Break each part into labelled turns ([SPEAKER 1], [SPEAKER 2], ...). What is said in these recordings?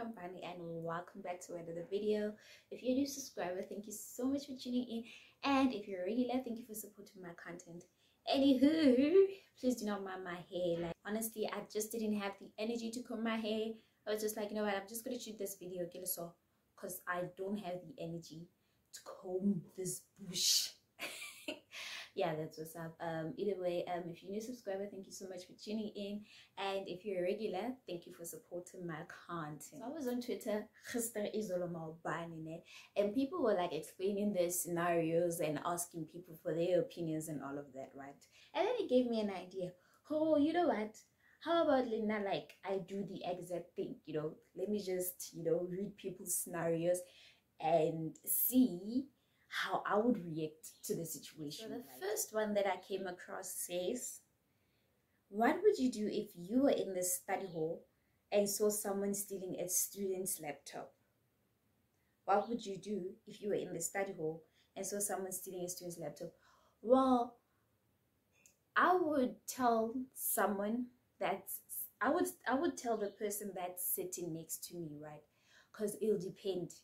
[SPEAKER 1] Kambani and welcome back to another video. If you're a new subscriber, thank you so much for tuning in, and if you're a regular, thank you for supporting my content. Anywho, please do not mind my hair. Like honestly, I just didn't have the energy to comb my hair. I was just like, you know what, I'm just gonna shoot this video because I don't have the energy to comb this bush. Yeah, that's what's up. Either way, if you're a new subscriber, thank you so much for tuning in, and if you're a regular, thank you for supporting my content. So I was on Twitter and people were like explaining their scenarios and asking people for their opinions and all of that, right? And then it gave me an idea. Oh, you know what, how about Lena, like I do the exact thing, let me just read people's scenarios and see how I would react to the situation. So the first one that I came across says, what would you do if you were in the study hall and saw someone stealing a student's laptop? What would you do if you were in the study hall and saw someone stealing a student's laptop? Well, I would tell someone I would tell the person that's sitting next to me, right? Because it'll depend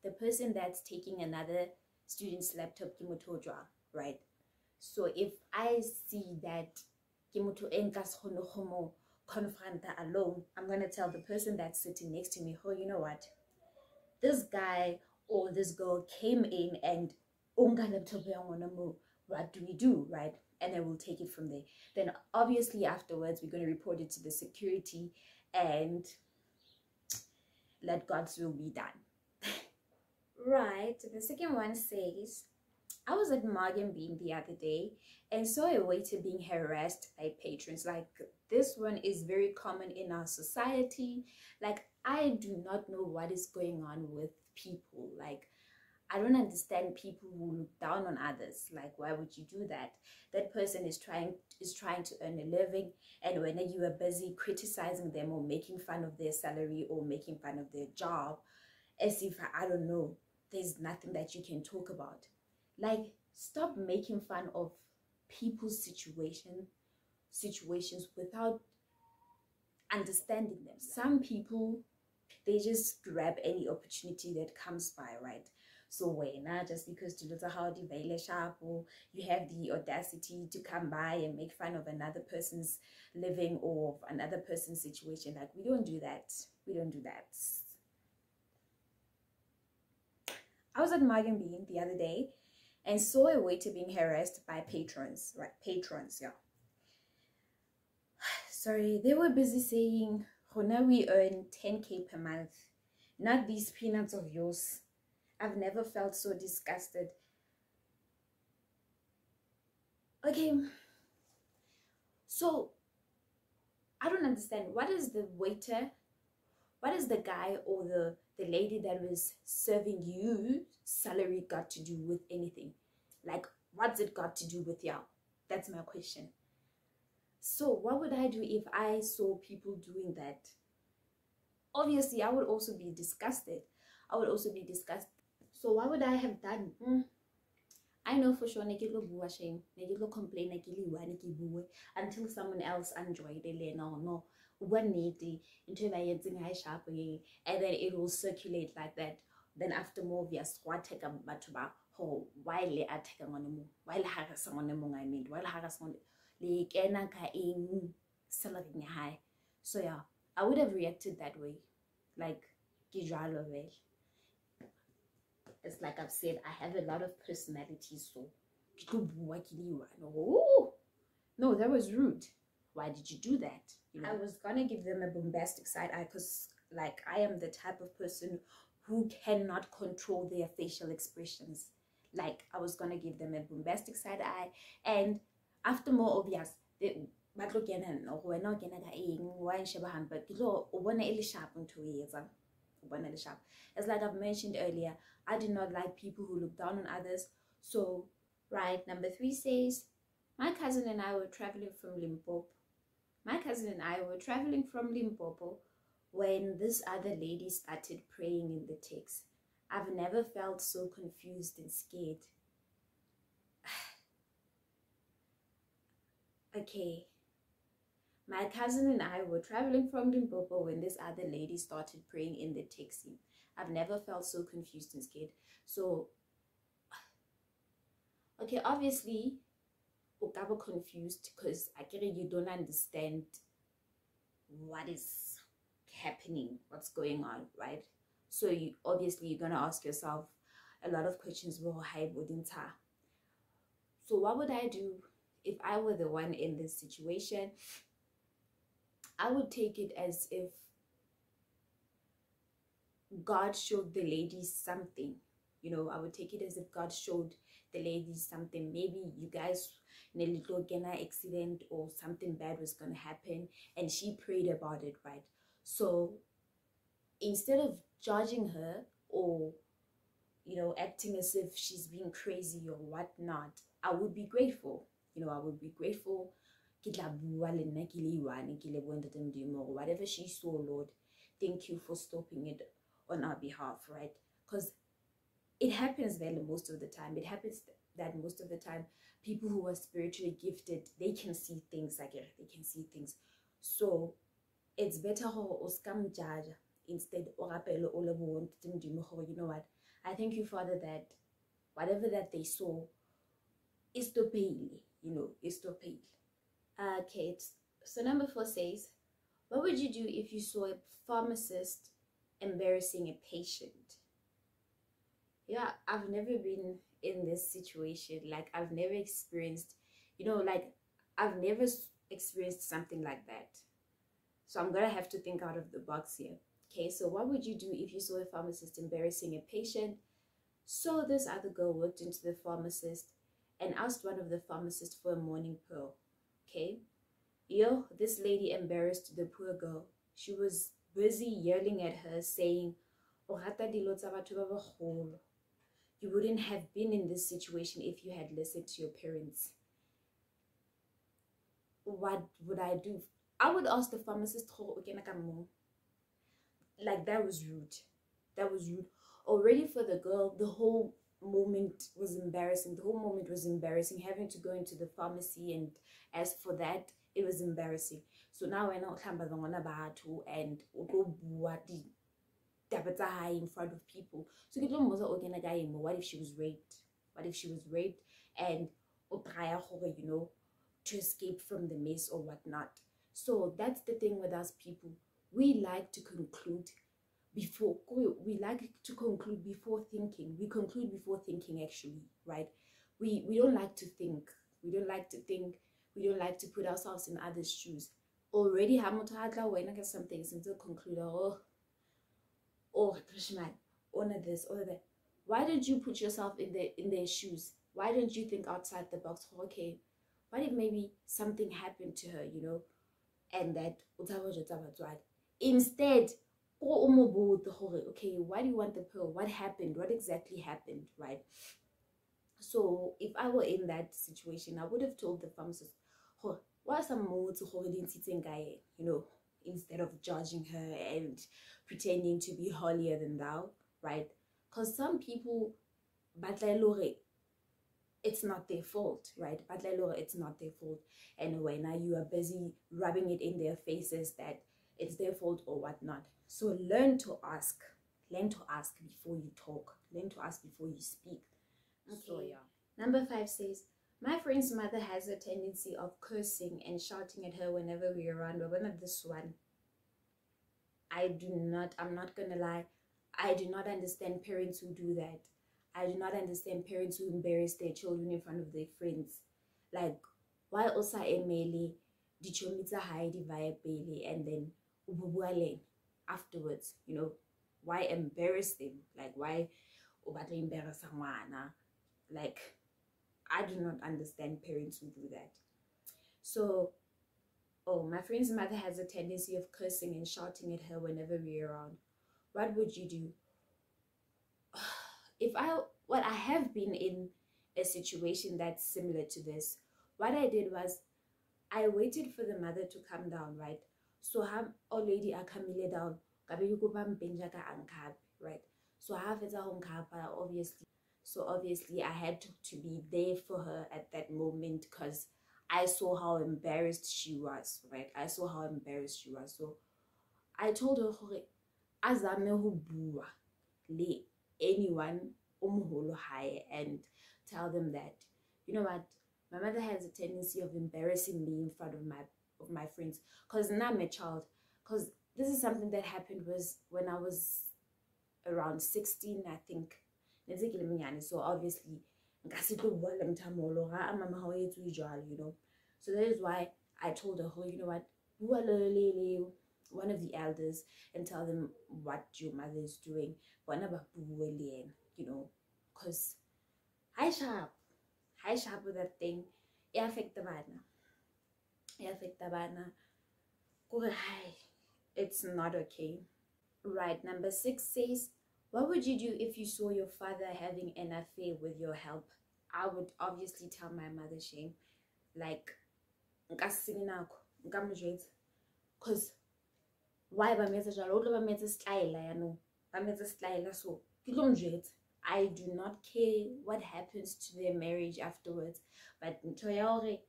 [SPEAKER 1] the person that's taking another student's laptop, right? So if I see that confronta alone, I'm going to tell the person that's sitting next to me, oh, you know what, this guy or this girl came in and what do we do, right? And then we'll take it from there. Then obviously afterwards we're going to report it to the security and let God's will be done. Right, the second one says, I was at Morgan Bean the other day and saw a waiter being harassed by patrons. Like, this one is very common in our society. Like, I do not know what is going on with people. Like, I don't understand people who look down on others. Like, why would you do that? That person is trying to earn a living, and when you are busy criticizing them or making fun of their salary or making fun of their job, as if, I don't know, there's nothing that you can talk about. Like, stop making fun of people's situations without understanding them. Some people, they just grab any opportunity that comes by, right? So when just because you have the audacity to come by and make fun of another person's living or another person's situation, like, we don't do that. We don't do that. I was at Morgan Bean the other day and saw a waiter being harassed by patrons, right? Patrons, yeah. Sorry, they were busy saying, Hona, we earn 10K per month, not these peanuts of yours. I've never felt so disgusted. Okay, so I don't understand. What is the waiter, what is the guy or the lady that was serving you salary got to do with anything? Like, what's it got to do with y'all? That's my question. So what would I do if I saw people doing that? Obviously, I would also be disgusted. So what would I have done? I know for sure complain until someone else enjoyed it. No, and then it will circulate like that. Then after more via squad take a batuba ho while attack on while someone among I mean while someone salary high. So yeah, I would have reacted that way. Like, it's like I've said, I have a lot of personalities, so no, that was rude. Why did you do that? I was gonna give them a bombastic side eye because, like, I am the type of person who cannot control their facial expressions. Like, I was gonna give them a bombastic side eye, and after more obvious, it's like I've mentioned earlier, I do not like people who look down on others. So, right, number 3 says, my cousin and I were traveling from Limpopo. When this other lady started praying in the text. I've never felt so confused and scared. Okay, My cousin and I were traveling from Limpopo when this other lady started praying in the taxi. I've never felt so confused and scared. So, okay, obviously, o ka ba confused because I get you don't understand what is happening, what's going on, right? So you obviously you're gonna ask yourself a lot of questions. So what would I do if I were the one in this situation? I would take it as if God showed the ladies something. You know, I would take it as if God showed the ladies something. Maybe you guys in a little accident or something bad was going to happen and she prayed about it, right? So instead of judging her or, you know, acting as if she's being crazy or whatnot, I would be grateful. You know, I would be grateful. Whatever she saw, Lord, thank you for stopping it on our behalf, right? Because it happens that most of the time. It happens that most of the time, people who are spiritually gifted, they can see things like it. They can see things. So it's better ho scam judge instead or you know what? I thank you, Father, that whatever that they saw is to pay, you know, is to pay. Okay, so number 4 says, what would you do if you saw a pharmacist embarrassing a patient? Yeah, I've never been in this situation. Like, I've never experienced, you know, like, I've never experienced something like that. So I'm gonna have to think out of the box here. Okay, so what would you do if you saw a pharmacist embarrassing a patient? So this other girl walked into the pharmacist and asked one of the pharmacists for a morning pill. Okay, yo, this lady embarrassed the poor girl. She was busy yelling at her, saying, you wouldn't have been in this situation if you had listened to your parents. What would I do? I would ask the pharmacist, like, that was rude. That was rude. Already for the girl, the whole moment was embarrassing. The whole moment was embarrassing, having to go into the pharmacy, and as for that, it was embarrassing. So now I know and what in front of people. So what if she was raped? What if she was raped and you know, to escape from the mess or whatnot? So that's the thing with us people. We like to conclude before thinking. We conclude before thinking, actually, right? We don't like to think. We don't like to think. We don't like to put ourselves in others' shoes. Already when I get something since to conclude, Krishna, honor this, honor that. Why don't you put yourself in their shoes? Why don't you think outside the box? Okay, what if maybe something happened to her, you know, and that instead, okay, why do you want the pill? What happened? What exactly happened, right? So if I were in that situation, I would have told the pharmacist, why some more to you know, instead of judging her and pretending to be holier than thou, right? Because some people, it's not their fault, right? It's not their fault. Anyway, now you are busy rubbing it in their faces that it's their fault or whatnot. So learn to ask. Learn to ask before you talk. Learn to ask before you speak. Okay. So, yeah. Number 5 says, my friend's mother has a tendency of cursing and shouting at her whenever we're around. But one of this one, I'm not gonna lie, I do not understand parents who do that. I do not understand parents who embarrass their children in front of their friends. Like, why also emele dichomitsa Heidi via Bailey and then ububuale afterwards, you know? Why embarrass them? Like, why obata embarrass someone? Like, I do not understand parents who do that. So, oh, my friend's mother has a tendency of cursing and shouting at her whenever we're around. What would you do? I have been in a situation that's similar to this. What I did was I waited for the mother to come down, right? So have already a camille down, right? So I have it obviously. So obviously I had to be there for her at that moment because I saw how embarrassed she was, right? I saw how embarrassed she was. So I told her, "Hore, azame ho bua le anyone high and tell them that, you know what, my mother has a tendency of embarrassing me in front of my friends, because now I'm a child, because this is something that happened was when I was around 16, I think. So obviously, you know. So that is why I told her, you know what, one of the elders, and tell them what your mother is doing. You know, because high sharp with that thing. It affect the bana. It affect the bana. It's not okay. Right, number 6 says, what would you do if you saw your father having an affair with your help? I would obviously tell my mother, shame. Like, because why ba metsa jalo o tlo ba metsa style ya no ba metsa style so ke tlo mjwetsa. I do not care what happens to their marriage afterwards, but ntho ya hore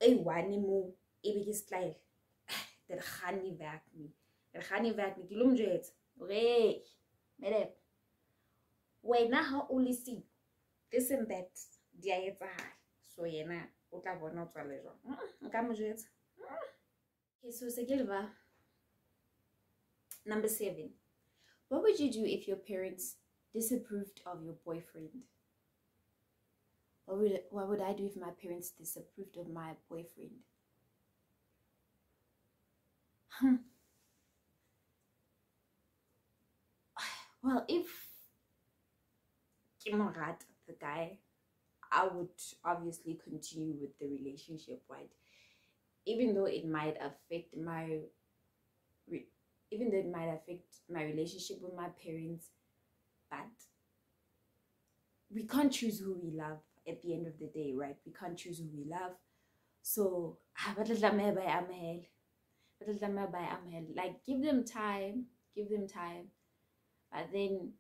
[SPEAKER 1] e one mo e be ke style that khani back me ke tlo mjwetsa okay madam wena ha o le si this and that dia etsahala so yena o tla bona o tswa le jwang nka mjwetsa. Okay, so Segilva. Number 7. What would you do if your parents disapproved of your boyfriend? What would I do if my parents disapproved of my boyfriend? Well, if Kimorat, the guy, I would obviously continue with the relationship, right? Even though it might affect my relationship with my parents, but we can't choose who we love at the end of the day, right? We can't choose who we love. So like give them time, but then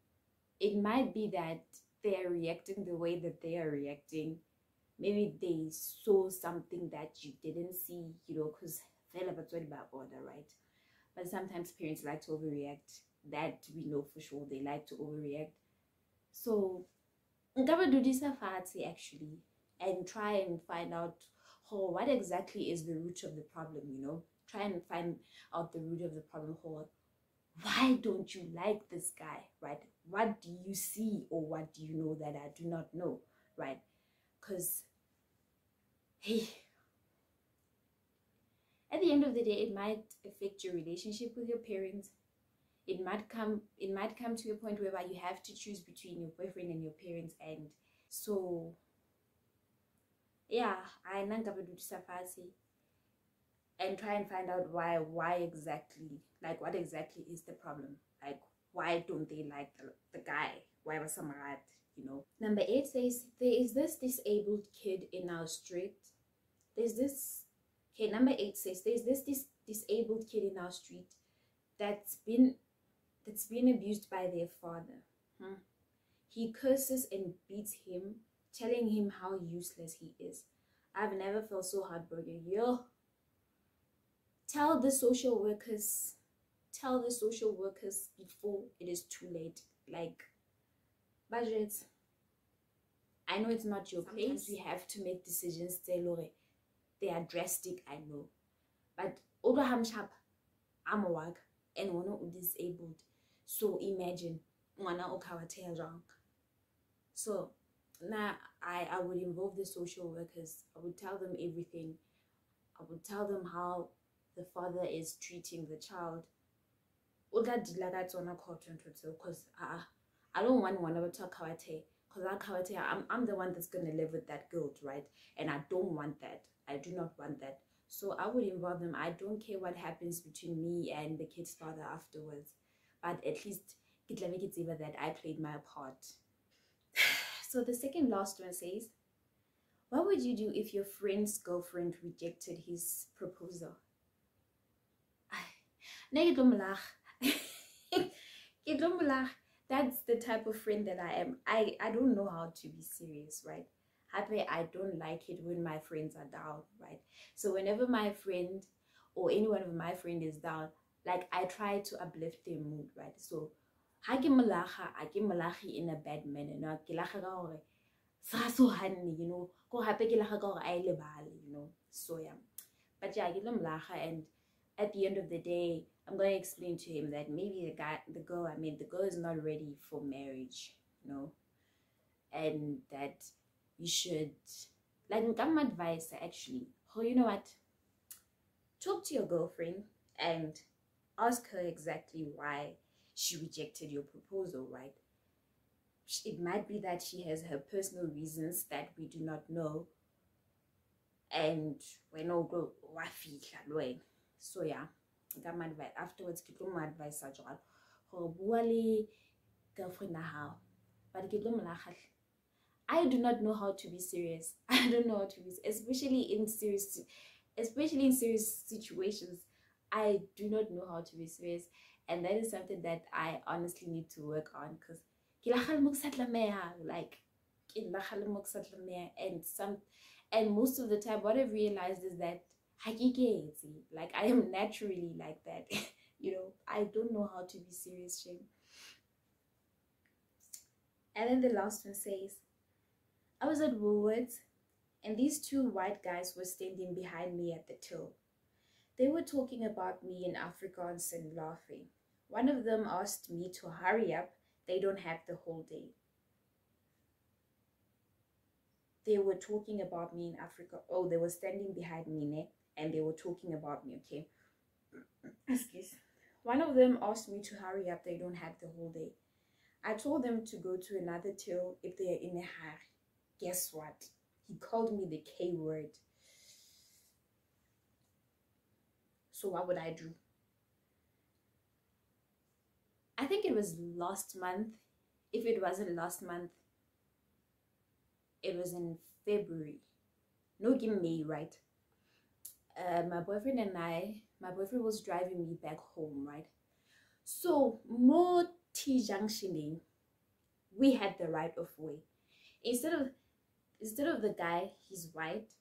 [SPEAKER 1] it might be that they are reacting the way that they are reacting. Maybe they saw something that you didn't see, you know, because they're about order, right? But sometimes parents like to overreact. That we know for sure, they like to overreact. So I'm gonna do this actually and try and find out what exactly is the root of the problem, you know. Try and find out the root of the problem. Why don't you like this guy, right? What do you see or what do you know that I do not know, right? Because hey, at the end of the day, it might affect your relationship with your parents. It might come to a point whereby you have to choose between your boyfriend and your parents, and so yeah, I nangaba do safasi and try and find out why exactly, like what exactly is the problem, like why don't they like the guy, why was some rat, you know. Number 8 says, there is this disabled kid in our street. Number 8 says, there's this disabled kid in our street that's been abused by their father. He curses and beats him, telling him how useless he is. I've never felt so heartbroken. Yo, tell the social workers before it is too late. Like, budgets, I know it's not your place. Sometimes we have to make decisions. They are drastic, I know, but I'm a work and one disabled. So imagine so now I would involve the social workers. I would tell them everything. I would tell them how the father is treating the child. Because I don't want one to talk because I'm the one that's gonna live with that guilt, right? And I don't want that. I do not want that. So I would involve them. I don't care what happens between me and the kid's father afterwards, but at least that I played my part. So the second last one says, what would you do if your friend's girlfriend rejected his proposal? That's the type of friend that I am. I don't know how to be serious, right? happy. I don't like it when my friends are down, right? So whenever my friend or anyone of my friend is down, like I try to uplift their mood, right? So ha ke molaga, a ke molagi in a bad manner. No, ke laga ka gore sa so hanne, you know. Ko hape ke laga ka gore a lebale, you know. So yeah. But yeah, ke molaga, and at the end of the day, I'm going to explain to him that maybe the girl is not ready for marriage, you know, and that you should, like, come advice actually. Oh, you know what? Talk to your girlfriend and ask her exactly why she rejected your proposal, right? It might be that she has her personal reasons that we do not know, and we no go wafihla. So yeah, afterwards ke tlo mo advice jwalo go bua le girlfriend na hao, but ke tlo mo laga. I do not know how to be serious. I don't know how to be, especially in serious situations. I do not know how to be serious, and that is something that I honestly need to work on, because like and most of the time what I've realized is that like I am naturally like that. You know, I don't know how to be serious, Shane. And then the last one says, I was at Woolworths and these two white guys were standing behind me at the till. They were talking about me in Afrikaans and laughing. One of them asked me to hurry up, they don't have the whole day. They were talking about me in Africa. Oh, they were standing behind me, ne? And they were talking about me, okay? Excuse. One of them asked me to hurry up, they don't have the whole day. I told them to go to another till if they are in a hurry. Guess what? He called me the K word. So what would I do? I think it was last month. If it wasn't last month, it was in February. No, give me right. My boyfriend was driving me back home, right? So more T junctioning, we had the right of way. Instead of the guy, he's white,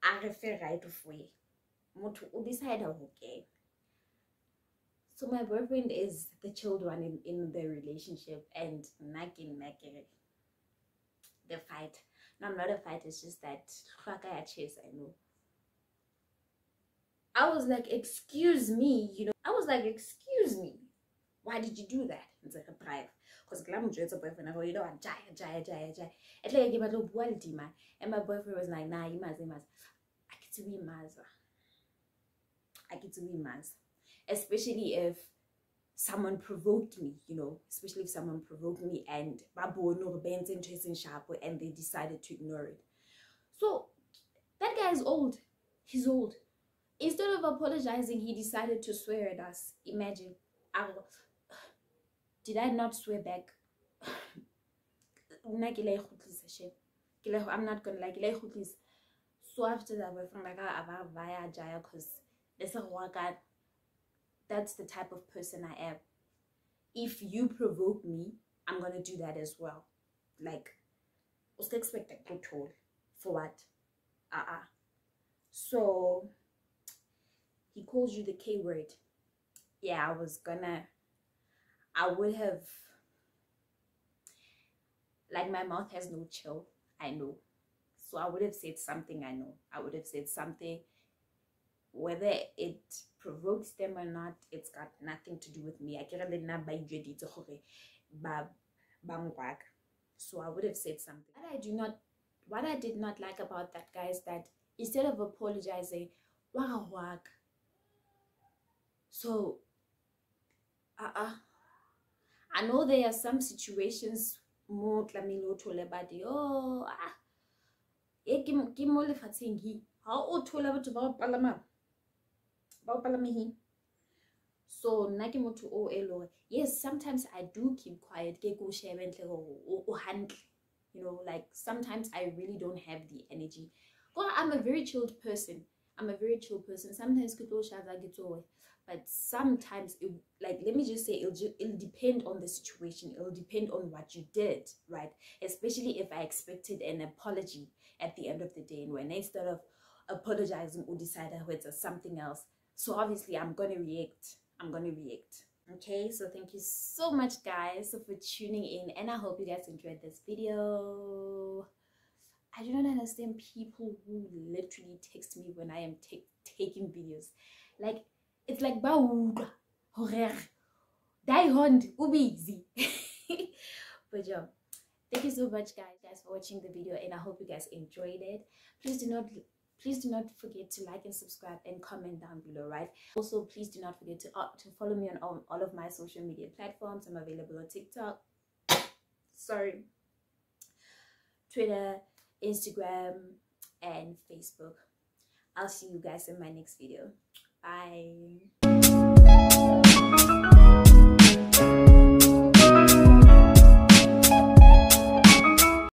[SPEAKER 1] I refer right of way. Okay. So my boyfriend is the chilled one in the relationship, and nagging the fight. No, I'm not a fight, it's just that I know. I was like, excuse me, you know. I was like, excuse me. Why did you do that? It's like a drive. Because boyfriend, you know, jaya. And my boyfriend was like, nah, you must. I get to be maz. Especially if someone provoked me, you know, especially if someone provoked me and and they decided to ignore it. So that guy is old. He's old. Instead of apologizing, he decided to swear at us. Imagine. Did I not swear back? I'm not gonna like. So after that, we're from like via Jaya, because that's the type of person I am. If you provoke me, I'm gonna do that as well. Like, what's the expected good toll for what? So he calls you the K word. Yeah, I would have, like, my mouth has no chill, I know. So I would have said something, I know. I would have said something, whether it provokes them or not, it's got nothing to do with me. So I would have said something. What I did not like about that guy is that instead of apologizing, so I know there are some situations more so yes, sometimes I do keep quiet, you know, like sometimes I really don't have the energy. Well, I'm a very chilled person. I'm a very chill person. Sometimes people shout like it's all, but sometimes it, like, let me just say, it'll depend on the situation. It'll depend on what you did, right? Especially if I expected an apology at the end of the day, and when instead of apologizing or decided it's something else, so obviously I'm gonna react. Okay, so thank you so much guys for tuning in, and I hope you guys enjoyed this video. I do not understand people who literally text me when I am taking videos. Like, it's like bauga horer die hond ubizi. But yeah, thank you so much guys for watching the video, and I hope you guys enjoyed it. Please do not forget to like and subscribe and comment down below, right? Also, please do not forget to follow me on all of my social media platforms. I'm available on TikTok, Twitter, Instagram, and Facebook. I'll see you guys in my next video. Bye.